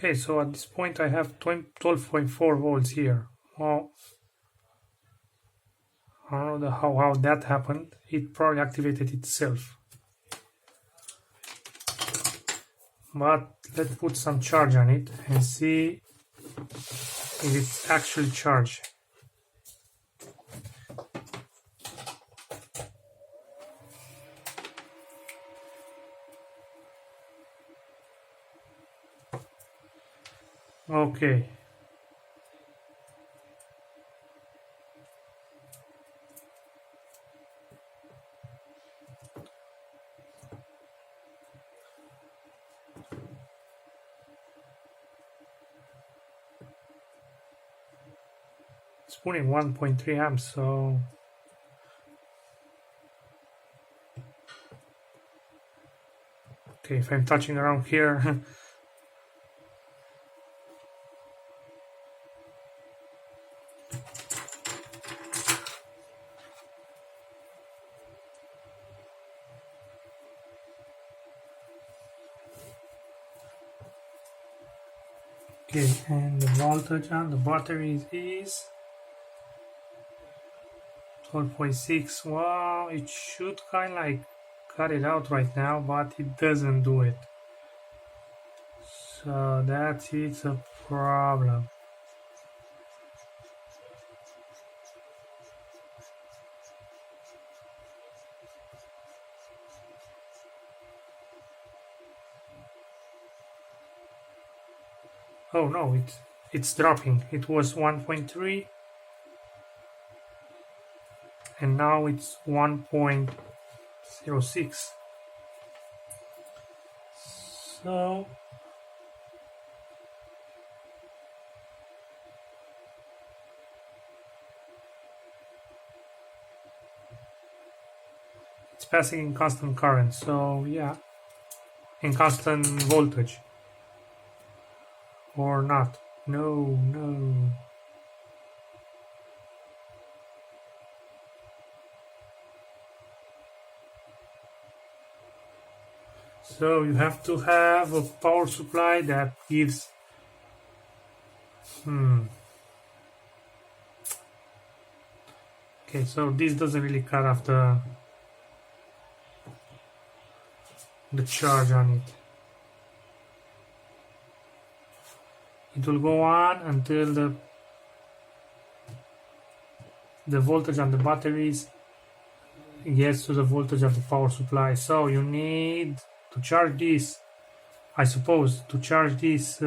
Okay, so at this point I have 12.4 volts here. Well, I don't know how that happened. It probably activated itself. But let's put some charge on it and see if it's actually charged. Okay. It's pulling 1.3 amps, so okay, if I'm touching around here okay, and the voltage on the batteries is 12.6. Wow, it should kind of like cut it out right now, but it doesn't do it. So that is a problem. Oh no, it's dropping. It was 1.3 and now it's 1.06. So it's passing in constant current, so yeah, in constant voltage. Or not. No. So you have to have a power supply that gives okay, so this doesn't really cut off the charge on it. It will go on until the voltage on the batteries gets to the voltage of the power supply. So you need to charge this, I suppose, to charge this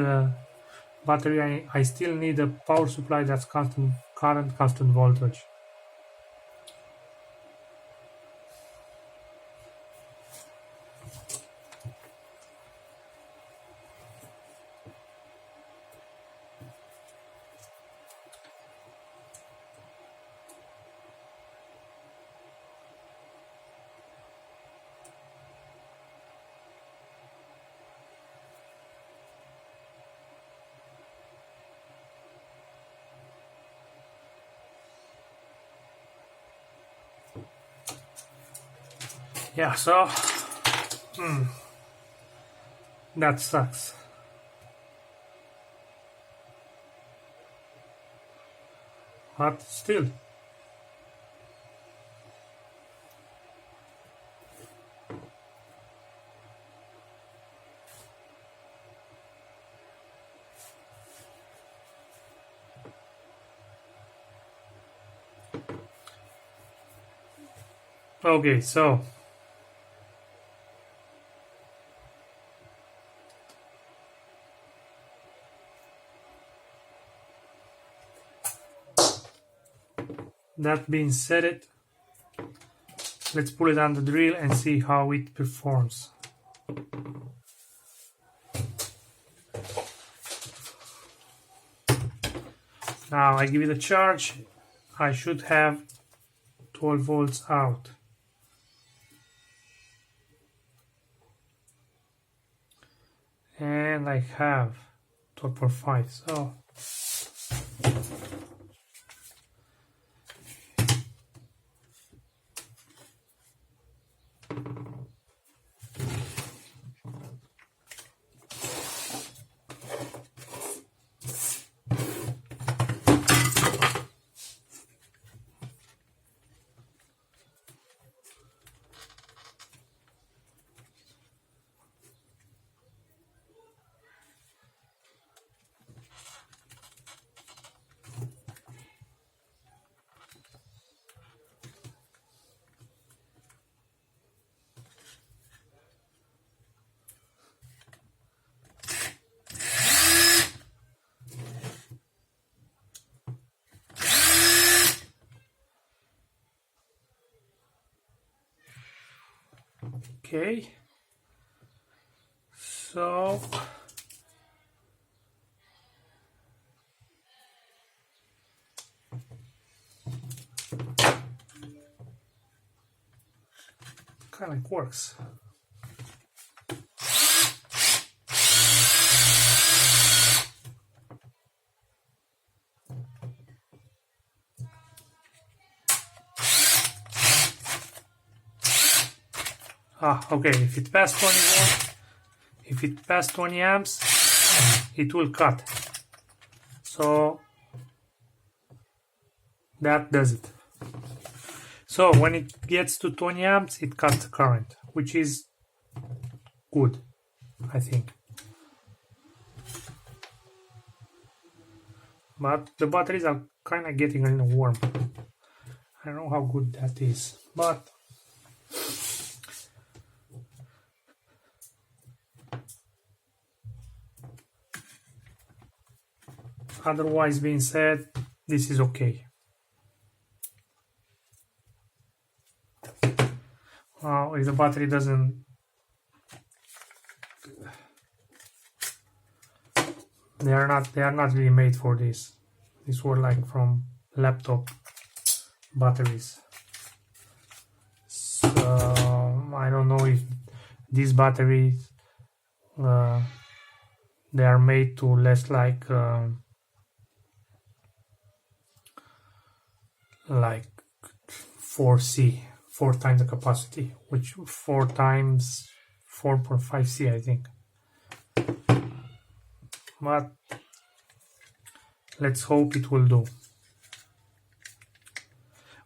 battery I still need a power supply that's constant current, constant voltage. Yeah, so that sucks. But still. Okay, so that being said, let's put it on the drill and see how it performs. Now I give it a charge. I should have 12 volts out. And I have 12.5, so Okay, so kind of works. Okay, if it passed 20 volts, if it passed 20 amps, it will cut. So that does it. So when it gets to 20 amps, it cuts the current, which is good, I think. But the batteries are kind of getting a little warm. I don't know how good that is, but otherwise being said, this is okay. If the battery doesn't, they are not really made for this. These were like from laptop batteries. So I don't know if these batteries they are made to last like 4C, 4 times the capacity, which 4 times 4.5C, I think. But let's hope it will do.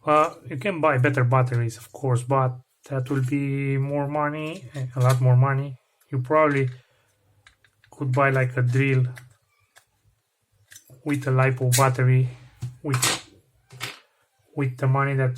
Well, you can buy better batteries, of course, but that will be more money, a lot more money. You probably could buy like a drill with a LiPo battery with the money that